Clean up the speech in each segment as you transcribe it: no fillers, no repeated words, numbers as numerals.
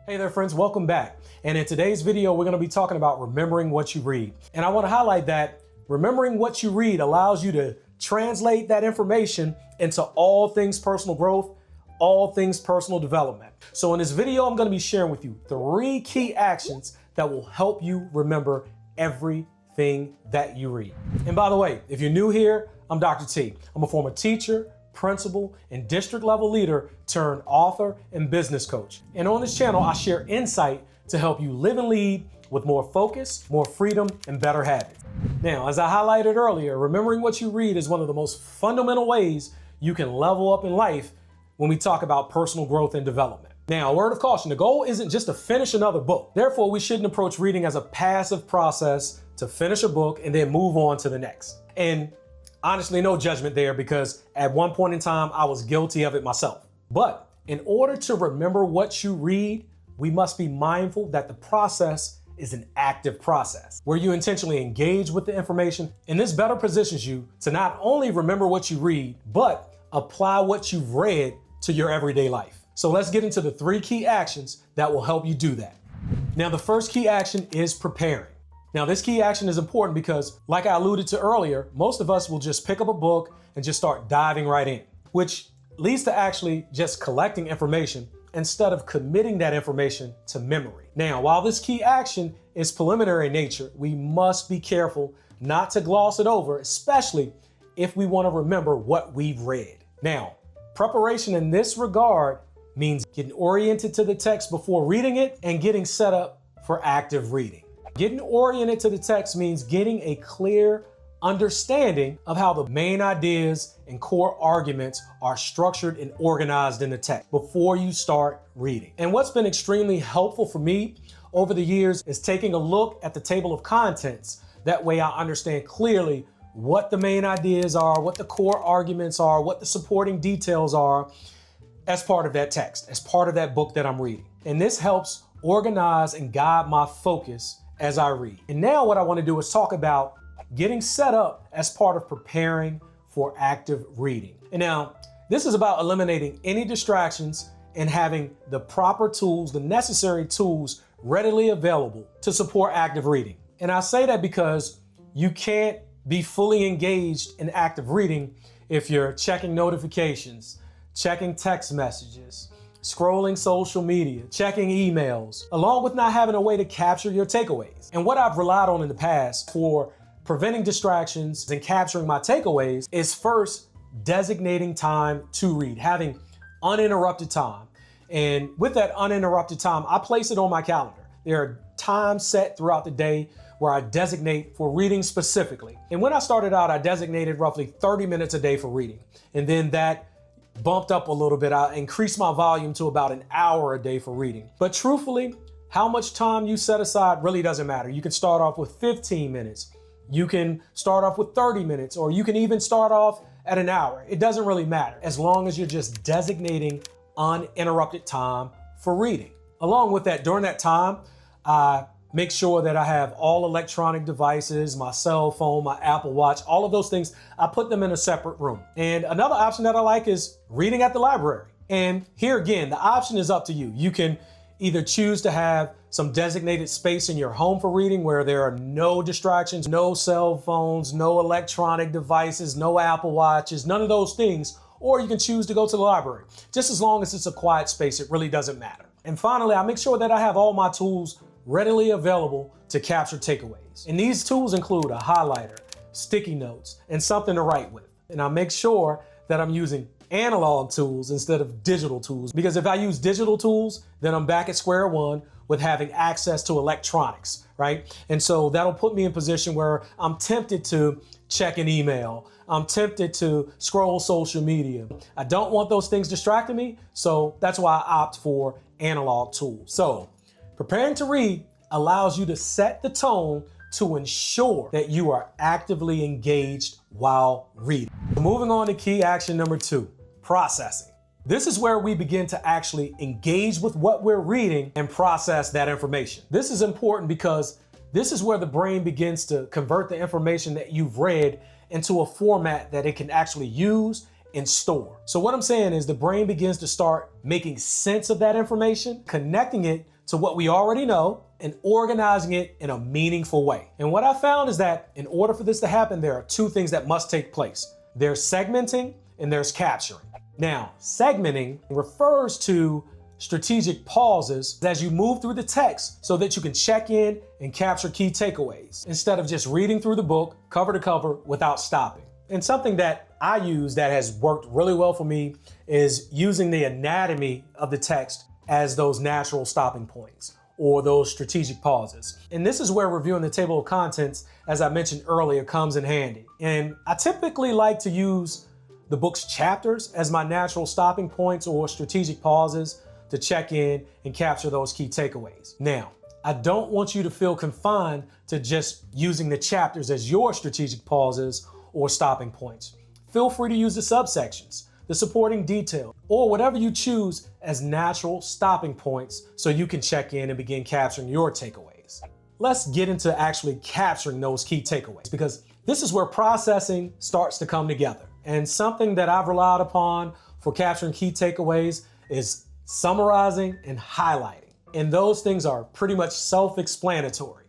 Hey there friends, welcome back. And in today's video, we're gonna be talking about remembering what you read. And I wanna highlight that remembering what you read allows you to translate that information into all things personal growth, all things personal development. So in this video, I'm gonna be sharing with you 3 key actions that will help you remember everything that you read. And by the way, if you're new here, I'm Dr. T. I'm a former teacher, principal, and district level leader turned author and business coach. And on this channel, I share insight to help you live and lead with more focus, more freedom, and better habits. Now, as I highlighted earlier, remembering what you read is one of the most fundamental ways you can level up in life when we talk about personal growth and development. Now, a word of caution, the goal isn't just to finish another book. Therefore, we shouldn't approach reading as a passive process to finish a book and then move on to the next. And honestly, no judgment there, because at one point in time, I was guilty of it myself. But in order to remember what you read, we must be mindful that the process is an active process where you intentionally engage with the information. And this better positions you to not only remember what you read, but apply what you've read to your everyday life. So let's get into the 3 key actions that will help you do that. Now, the first key action is preparing. Now, this key action is important because, like I alluded to earlier, most of us will just pick up a book and just start diving right in, which leads to actually just collecting information instead of committing that information to memory. Now, while this key action is preliminary in nature, we must be careful not to gloss it over, especially if we want to remember what we've read. Now, preparation in this regard means getting oriented to the text before reading it and getting set up for active reading. Getting oriented to the text means getting a clear understanding of how the main ideas and core arguments are structured and organized in the text before you start reading. And what's been extremely helpful for me over the years is taking a look at the table of contents. That way I understand clearly what the main ideas are, what the core arguments are, what the supporting details are as part of that text, as part of that book that I'm reading. And this helps organize and guide my focus as I read. And now what I want to do is talk about getting set up as part of preparing for active reading. And now this is about eliminating any distractions and having the proper tools, the necessary tools readily available to support active reading. And I say that because you can't be fully engaged in active reading if you're checking notifications, checking text messages, scrolling social media, checking emails, along with not having a way to capture your takeaways. And what I've relied on in the past for preventing distractions and capturing my takeaways is first designating time to read, having uninterrupted time. And with that uninterrupted time, I place it on my calendar. There are times set throughout the day where I designate for reading specifically. And when I started out, I designated roughly 30 minutes a day for reading. And then that bumped up a little bit. I increased my volume to about an hour a day for reading. But truthfully, how much time you set aside really doesn't matter. You can start off with 15 minutes. You can start off with 30 minutes, or you can even start off at an hour. It doesn't really matter as long as you're just designating uninterrupted time for reading. Along with that, during that time, I make sure that I have all electronic devices, my cell phone, my Apple Watch, all of those things, I put them in a separate room. And another option that I like is reading at the library. And here again, the option is up to you. You can either choose to have some designated space in your home for reading where there are no distractions, no cell phones, no electronic devices, no Apple Watches, none of those things. Or you can choose to go to the library. Just as long as it's a quiet space, it really doesn't matter. And finally, I make sure that I have all my tools readily available to capture takeaways. And these tools include a highlighter, sticky notes, and something to write with. And I make sure that I'm using analog tools instead of digital tools, because if I use digital tools, then I'm back at square one with having access to electronics, right? And so that'll put me in a position where I'm tempted to check an email. I'm tempted to scroll social media. I don't want those things distracting me, so that's why I opt for analog tools. So preparing to read allows you to set the tone to ensure that you are actively engaged while reading. Moving on to key action number 2, processing. This is where we begin to actually engage with what we're reading and process that information. This is important because this is where the brain begins to convert the information that you've read into a format that it can actually use and store. So what I'm saying is the brain begins to start making sense of that information, connecting it to what we already know and organizing it in a meaningful way. And what I found is that in order for this to happen, there are two things that must take place. There's segmenting and there's capturing. Now, segmenting refers to strategic pauses as you move through the text so that you can check in and capture key takeaways instead of just reading through the book cover to cover without stopping. And something that I use that has worked really well for me is using the anatomy of the text as those natural stopping points or those strategic pauses. And this is where reviewing the table of contents, as I mentioned earlier, comes in handy. And I typically like to use the book's chapters as my natural stopping points or strategic pauses to check in and capture those key takeaways. Now, I don't want you to feel confined to just using the chapters as your strategic pauses or stopping points. Feel free to use the subsections, the supporting detail, or whatever you choose as natural stopping points so you can check in and begin capturing your takeaways. Let's get into actually capturing those key takeaways, because this is where processing starts to come together. And something that I've relied upon for capturing key takeaways is summarizing and highlighting. And those things are pretty much self-explanatory.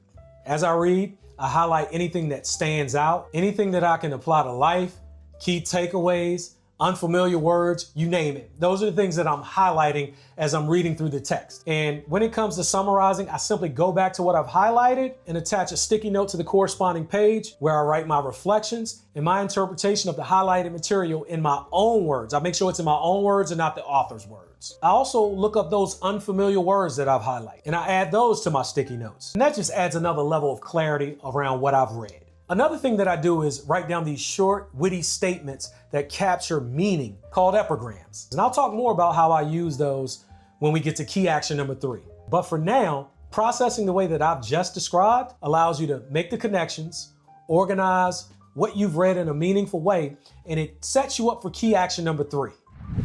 As I read, I highlight anything that stands out, anything that I can apply to life, key takeaways, unfamiliar words, you name it. Those are the things that I'm highlighting as I'm reading through the text. And when it comes to summarizing, I simply go back to what I've highlighted and attach a sticky note to the corresponding page where I write my reflections and my interpretation of the highlighted material in my own words. I make sure it's in my own words and not the author's words. I also look up those unfamiliar words that I've highlighted and I add those to my sticky notes. And that just adds another level of clarity around what I've read. Another thing that I do is write down these short, witty statements that capture meaning called epigrams. And I'll talk more about how I use those when we get to key action number 3. But for now, processing the way that I've just described allows you to make the connections, organize what you've read in a meaningful way, and it sets you up for key action number 3.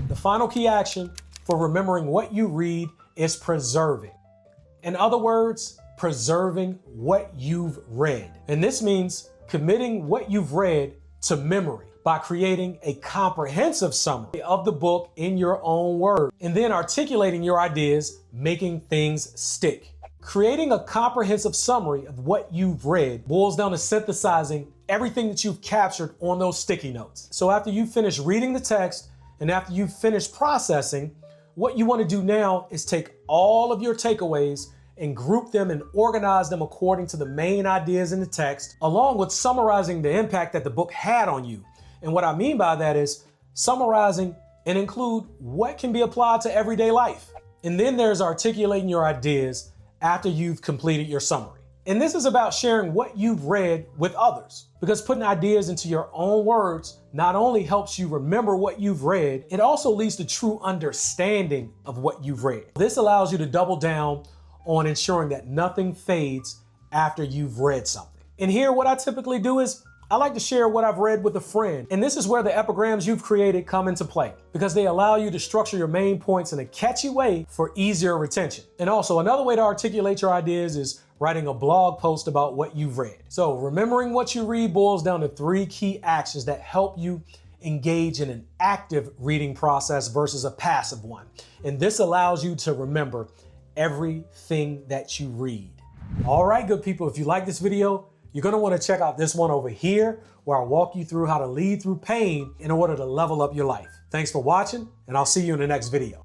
The final key action for remembering what you read is preserving. In other words, preserving what you've read. And this means committing what you've read to memory by creating a comprehensive summary of the book in your own words, and then articulating your ideas, making things stick. Creating a comprehensive summary of what you've read boils down to synthesizing everything that you've captured on those sticky notes. So after you finish reading the text and after you've finished processing, what you want to do now is take all of your takeaways and group them and organize them according to the main ideas in the text, along with summarizing the impact that the book had on you. And what I mean by that is summarizing and include what can be applied to everyday life. And then there's articulating your ideas after you've completed your summary. And this is about sharing what you've read with others, because putting ideas into your own words not only helps you remember what you've read, it also leads to true understanding of what you've read. This allows you to double down on ensuring that nothing fades after you've read something. And here, what I typically do is I like to share what I've read with a friend. And this is where the epigrams you've created come into play, because they allow you to structure your main points in a catchy way for easier retention. And also, another way to articulate your ideas is writing a blog post about what you've read. So remembering what you read boils down to 3 key actions that help you engage in an active reading process versus a passive one. And this allows you to remember everything that you read. All right, good people, if you like this video, you're gonna wanna check out this one over here where I walk you through how to lead through pain in order to level up your life. Thanks for watching, and I'll see you in the next video.